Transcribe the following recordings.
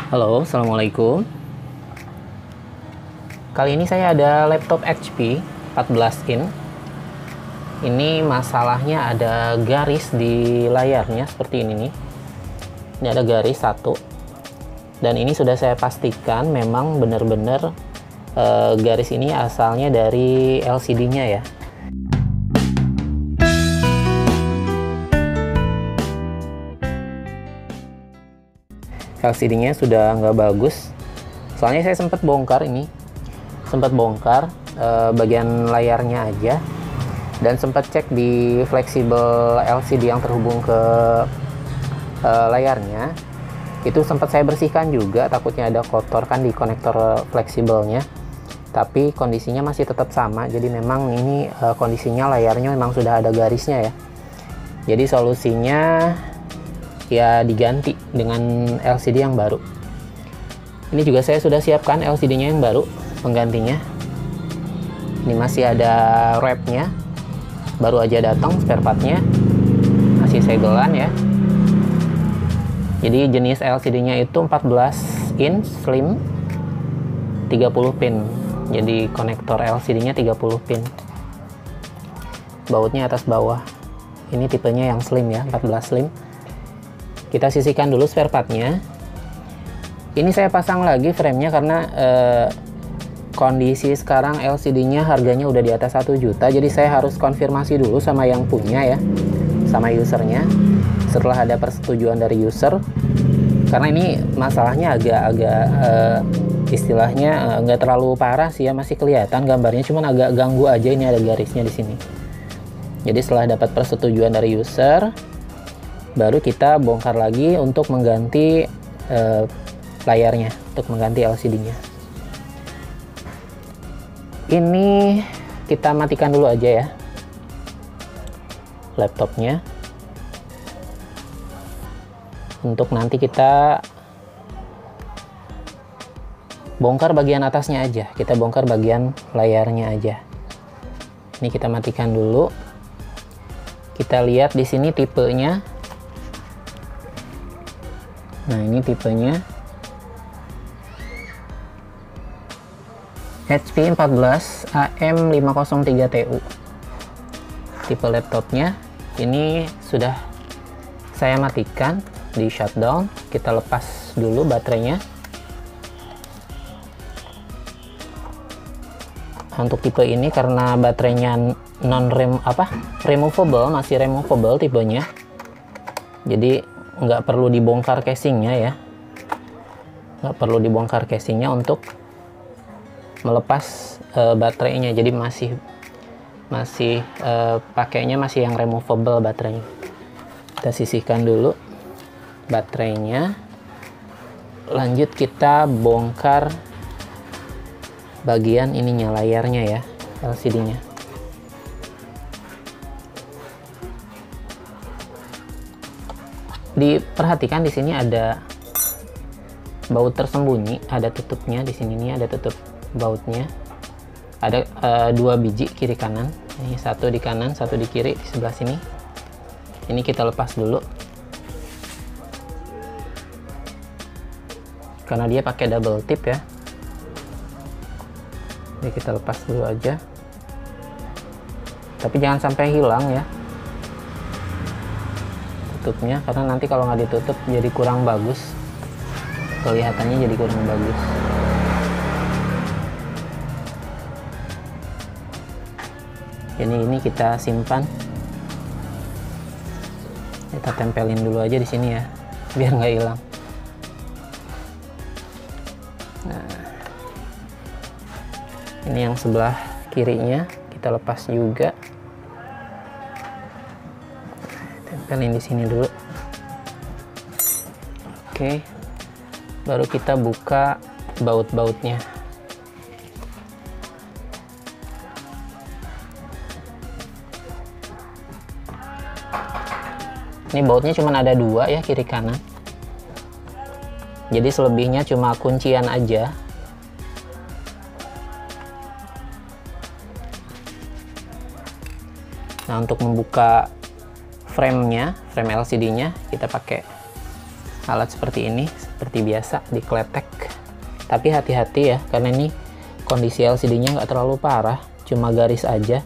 Halo, Assalamualaikum. Kali ini saya ada laptop HP 14 in. Ini masalahnya ada garis di layarnya seperti ini nih. Ini ada garis satu. Dan ini sudah saya pastikan memang benar-benar garis ini asalnya dari LCD-nya ya. LCD-nya sudah nggak bagus. Soalnya saya sempat bongkar bagian layarnya aja, dan sempat cek di fleksibel LCD yang terhubung ke layarnya. Itu sempat saya bersihkan juga, takutnya ada kotor kan di konektor fleksibelnya. Tapi kondisinya masih tetap sama. Jadi memang ini kondisinya layarnya memang sudah ada garisnya ya. Jadi solusinya ya diganti dengan LCD yang baru. Ini juga saya sudah siapkan LCD-nya yang baru, penggantinya. Ini masih ada wrap-nya, baru aja datang spare part-nya, masih segelan ya. Jadi jenis LCD-nya itu 14 in slim 30 pin. Jadi konektor LCD-nya 30 pin. Bautnya atas bawah. Ini tipenya yang slim ya, 14 slim. Kita sisihkan dulu spare part-nya. Ini saya pasang lagi frame-nya karena kondisi sekarang LCD-nya harganya udah di atas 1 juta. Jadi saya harus konfirmasi dulu sama yang punya ya, sama usernya. Setelah ada persetujuan dari user, karena ini masalahnya agak-agak istilahnya nggak terlalu parah sih ya, masih kelihatan gambarnya, cuman agak ganggu aja. Ini ada garisnya di sini. Jadi setelah dapat persetujuan dari user, baru kita bongkar lagi untuk mengganti layarnya, untuk mengganti LCD-nya. Ini kita matikan dulu aja ya laptopnya. Untuk nanti kita bongkar bagian atasnya aja, kita bongkar bagian layarnya aja. Ini kita matikan dulu. Kita lihat di sini tipenya. Nah, ini tipenya HP 14 AM503TU. Tipe laptopnya ini sudah saya matikan, di shutdown. Kita lepas dulu baterainya. Untuk tipe ini karena baterainya removable, masih removable tipenya. Jadi nggak perlu dibongkar casingnya ya, nggak perlu dibongkar casingnya untuk melepas baterainya. Jadi masih pakainya masih yang removable baterainya. Kita sisihkan dulu baterainya. Lanjut kita bongkar bagian ininya, layarnya ya, LCD-nya. Diperhatikan di sini ada baut tersembunyi, ada tutupnya di sini nih, ada tutup bautnya. Ada 2 biji kiri kanan. Ini satu di kanan, satu di kiri di sebelah sini. Ini kita lepas dulu. Karena dia pakai double tip ya. Jadi kita lepas dulu aja. Tapi jangan sampai hilang ya tutupnya, karena nanti kalau nggak ditutup jadi kurang bagus, kelihatannya jadi kurang bagus. Ini kita simpan, kita tempelin dulu aja di sini ya, biar nggak hilang. Nah, ini yang sebelah kirinya kita lepas juga. Tempelin di sini dulu. Oke, baru kita buka baut-bautnya. Ini bautnya cuma ada 2 ya, kiri kanan. Jadi selebihnya cuma kuncian aja. Nah, untuk membuka frame LCD-nya kita pakai alat seperti ini, seperti biasa dikletek. Tapi hati-hati ya, karena ini kondisi LCD-nya nggak terlalu parah, cuma garis aja.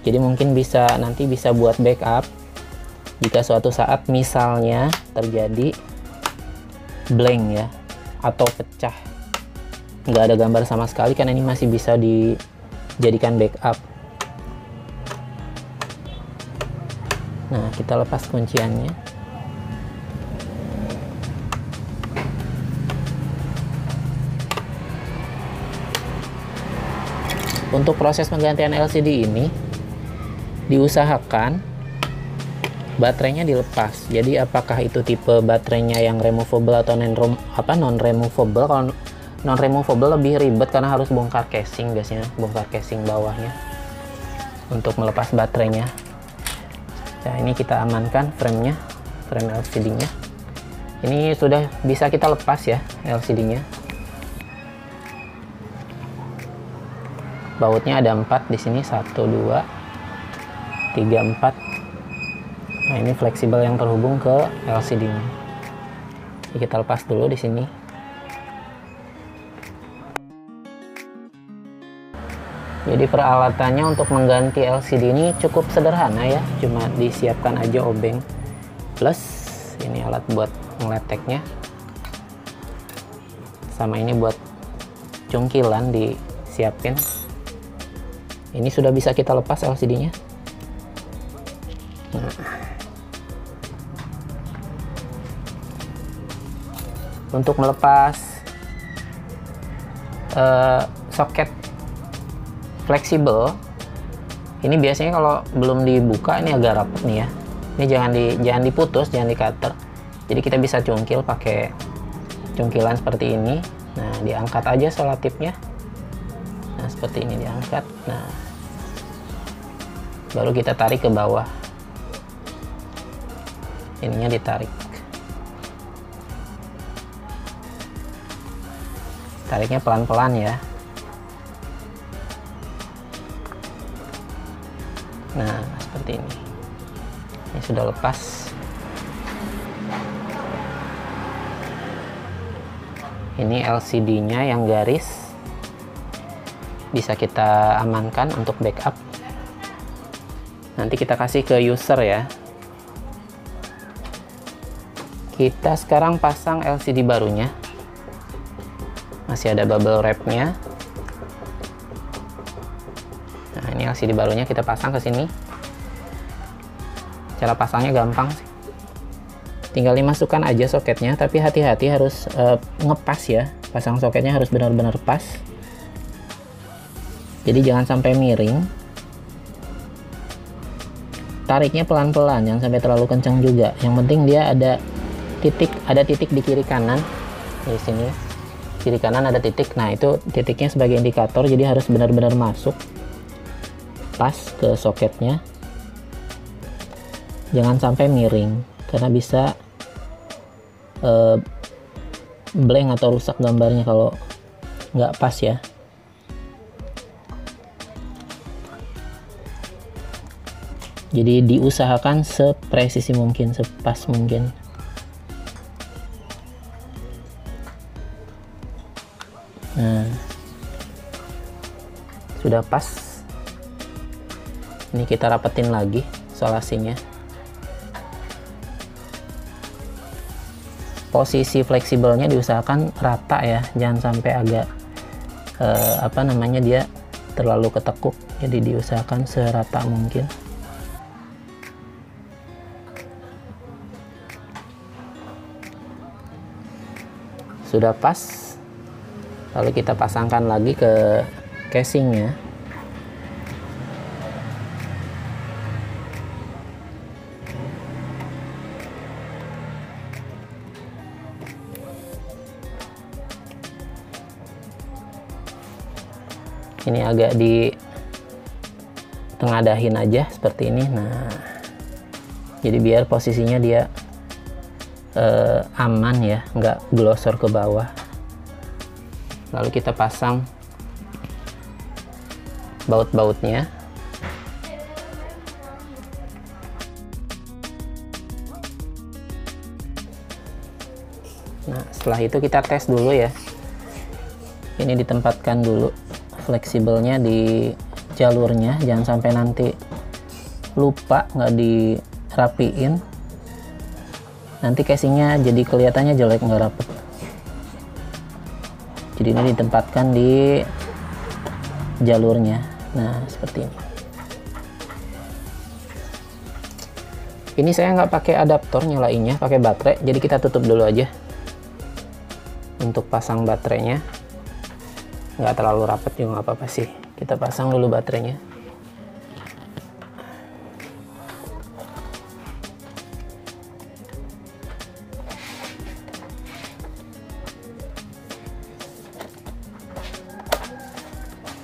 Jadi mungkin nanti bisa buat backup jika suatu saat misalnya terjadi blank ya, atau pecah, nggak ada gambar sama sekali, kan ini masih bisa dijadikan backup. Nah, kita lepas kunciannya. Untuk proses penggantian LCD ini diusahakan baterainya dilepas. Jadi apakah itu tipe baterainya yang removable atau non removable? Kalau non removable lebih ribet karena harus bongkar casing biasanya, bongkar casing bawahnya untuk melepas baterainya. Nah, ini kita amankan frame LCD-nya. Ini sudah bisa kita lepas ya LCD-nya. Bautnya ada 4 di sini, 1 2 3 4. Nah, ini fleksibel yang terhubung ke LCD-nya. Jadi kita lepas dulu di sini. Jadi peralatannya untuk mengganti LCD ini cukup sederhana ya, cuma disiapkan aja obeng plus ini alat buat ngeleteknya, sama ini buat cungkilan disiapin. Ini sudah bisa kita lepas LCD-nya. Nah, untuk melepas soket fleksibel ini biasanya kalau belum dibuka ini agak rapat nih ya. Ini jangan diputus, jangan di cutter. Jadi kita bisa cungkil pakai cungkilan seperti ini. Nah, diangkat aja selotipnya. Nah, seperti ini diangkat. Nah, baru kita tarik ke bawah. Ininya ditarik. Tariknya pelan-pelan ya. Nah, seperti ini. Ini sudah lepas. Ini LCD-nya yang garis. Bisa kita amankan untuk backup. Nanti kita kasih ke user ya. Kita sekarang pasang LCD barunya. Masih ada bubble wrap-nya. Nah, ini LCD barunya kita pasang ke sini. Cara pasangnya gampang sih. Tinggal dimasukkan aja soketnya, tapi hati-hati harus ngepas ya. Pasang soketnya harus benar-benar pas. Jadi jangan sampai miring. Tariknya pelan-pelan, jangan sampai terlalu kencang juga. Yang penting dia ada titik di kiri kanan. Di sini kiri kanan ada titik. Nah, itu titiknya sebagai indikator, jadi harus benar-benar masuk pas ke soketnya. Jangan sampai miring karena bisa blank atau rusak gambarnya kalau nggak pas ya. Jadi diusahakan sepresisi mungkin, sepas mungkin. Nah, sudah pas. Ini kita rapetin lagi isolasinya. Posisi fleksibelnya diusahakan rata ya, jangan sampai agak dia terlalu ketekuk. Jadi diusahakan serata mungkin. Sudah pas, lalu kita pasangkan lagi ke casingnya. Ini agak di tengadahin aja seperti ini. Nah, jadi biar posisinya dia aman ya, nggak glosor ke bawah. Lalu kita pasang baut-bautnya. Nah, setelah itu kita tes dulu ya. Ini ditempatkan dulu fleksibelnya di jalurnya, jangan sampai nanti lupa nggak dirapiin, nanti casingnya jadi kelihatannya jelek, nggak rapet. Jadi ini ditempatkan di jalurnya. Nah, seperti ini. Ini saya nggak pakai adaptor, nyalainnya pakai baterai, jadi kita tutup dulu aja untuk pasang baterainya. Nggak terlalu rapet juga nggak apa-apa sih, kita pasang dulu baterainya.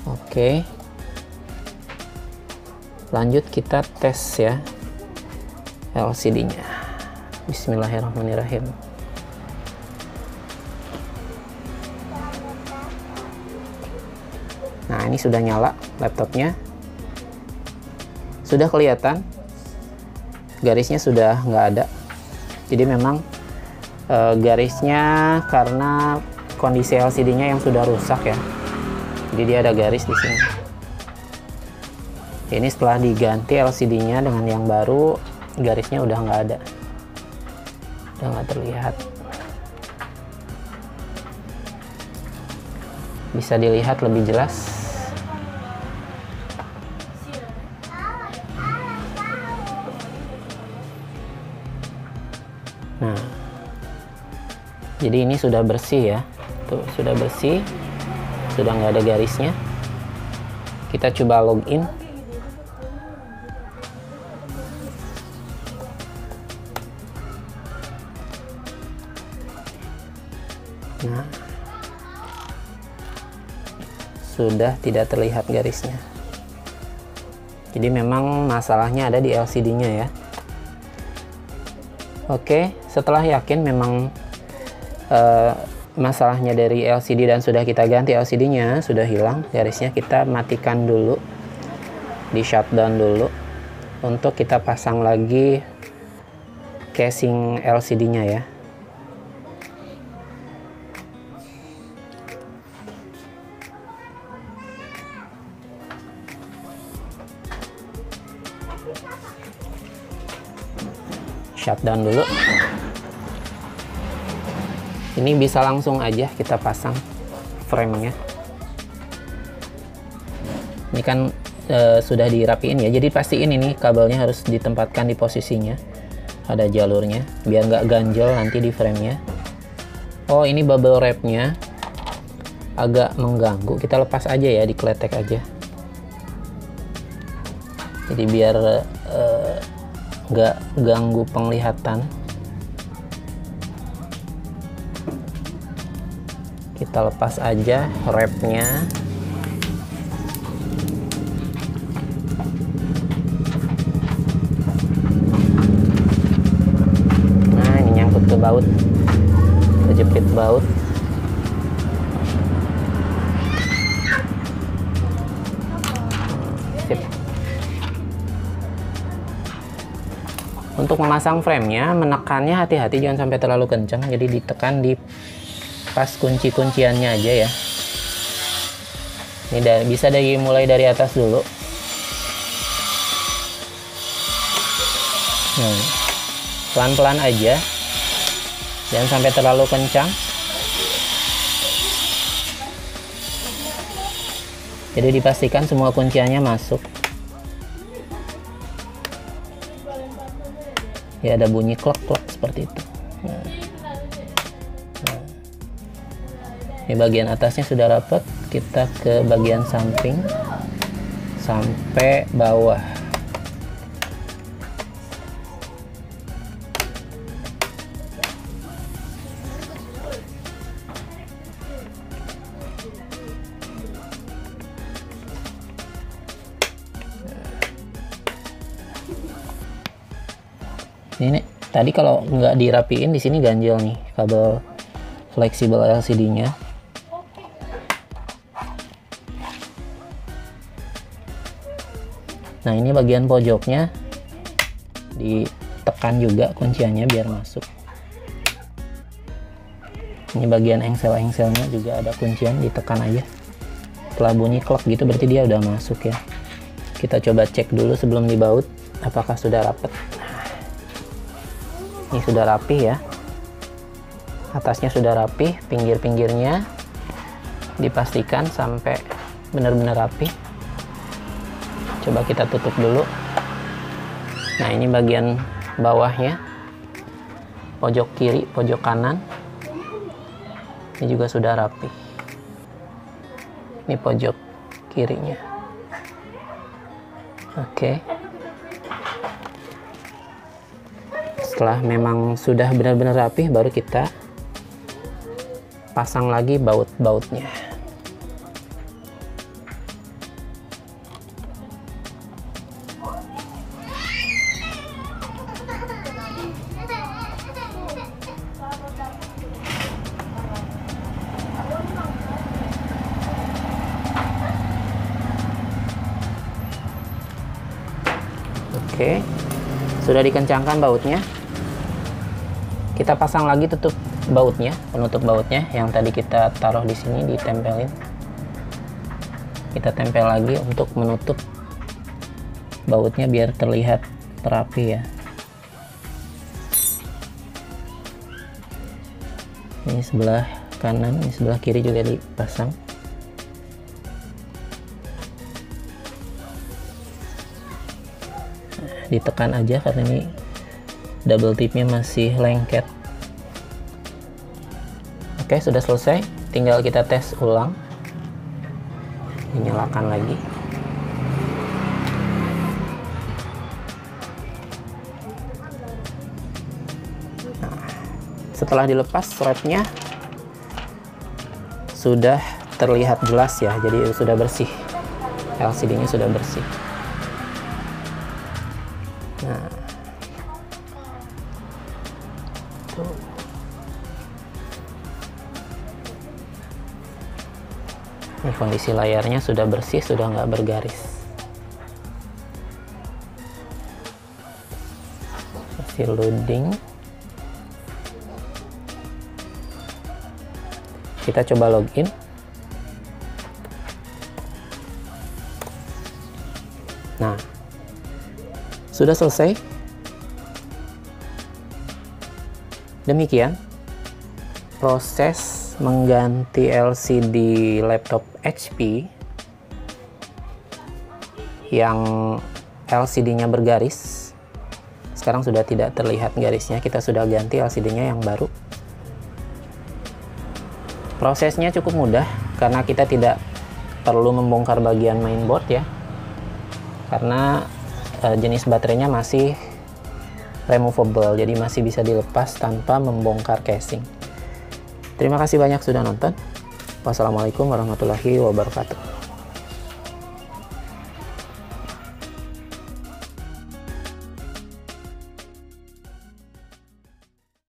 Oke, lanjut kita tes ya LCD-nya. Bismillahirrahmanirrahim. Nah, ini sudah nyala laptopnya. Sudah kelihatan garisnya sudah nggak ada. Jadi memang garisnya karena kondisi LCD-nya yang sudah rusak ya. Jadi dia ada garis di sini. Ini setelah diganti LCD-nya dengan yang baru, garisnya udah nggak ada. Udah nggak terlihat. Bisa dilihat lebih jelas. Nah, jadi ini sudah bersih ya. Tuh, sudah bersih. Sudah nggak ada garisnya. Kita coba login. Nah, sudah tidak terlihat garisnya. Jadi memang masalahnya ada di LCD-nya ya. Oke, setelah yakin memang masalahnya dari LCD dan sudah kita ganti LCD-nya, sudah hilang garisnya, kita matikan dulu, di shutdown dulu untuk kita pasang lagi casing LCD-nya ya. Shutdown dulu. Ini bisa langsung aja kita pasang frame-nya. Ini kan sudah dirapiin ya, jadi pastiin ini kabelnya harus ditempatkan di posisinya, ada jalurnya biar nggak ganjel nanti di frame-nya. Oh, ini bubble wrap-nya agak mengganggu, kita lepas aja ya, dikletek aja. Jadi biar nggak ganggu penglihatan. Kita lepas aja wrap-nya. Nah, ini nyangkut ke baut, kejepit baut. Sip. Untuk memasang frame-nya, menekannya hati-hati, jangan sampai terlalu kencang, jadi ditekan di pas kunci-kunciannya aja ya. Ini bisa mulai dari atas dulu. Nah, pelan-pelan aja, jangan sampai terlalu kencang. Jadi dipastikan semua kunciannya masuk. Ya, ada bunyi klek-klek seperti itu. Nah. Ini bagian atasnya sudah rapat, kita ke bagian samping sampai bawah. Ini tadi kalau nggak dirapiin di sini ganjel nih kabel fleksibel LCD-nya. Nah, ini bagian pojoknya ditekan juga kunciannya biar masuk. Ini bagian engsel-engselnya juga ada kuncian, ditekan aja. Setelah bunyi klek gitu berarti dia udah masuk ya. Kita coba cek dulu sebelum dibaut apakah sudah rapet. Ini sudah rapi ya. Atasnya sudah rapi, pinggir-pinggirnya dipastikan sampai benar-benar rapi. Coba kita tutup dulu. Nah, ini bagian bawahnya, pojok kiri, pojok kanan, ini juga sudah rapi. Ini pojok kirinya. Oke. Setelah memang sudah benar-benar rapi, baru kita pasang lagi baut-bautnya. Oke, sudah dikencangkan bautnya. Kita pasang lagi tutup bautnya, penutup bautnya yang tadi kita taruh di sini, ditempelin. Kita tempel lagi untuk menutup bautnya biar terlihat rapi ya. Ini sebelah kanan, ini sebelah kiri juga dipasang. Ditekan aja karena ini double tipnya masih lengket. Oke, sudah selesai, tinggal kita tes ulang. Dinyalakan lagi. Nah, setelah dilepas strapnya sudah terlihat jelas ya, jadi sudah bersih, LCD-nya sudah bersih. Nah, tuh. Ini kondisi layarnya sudah bersih, sudah nggak bergaris. Masih loading. Kita coba login. Nah, sudah selesai. Demikian proses mengganti LCD laptop HP yang LCD-nya bergaris. Sekarang sudah tidak terlihat garisnya, kita sudah ganti LCD-nya yang baru. Prosesnya cukup mudah karena kita tidak perlu membongkar bagian mainboard ya, karena jenis baterainya masih removable, jadi masih bisa dilepas tanpa membongkar casing. Terima kasih banyak sudah nonton. Wassalamualaikum warahmatullahi wabarakatuh.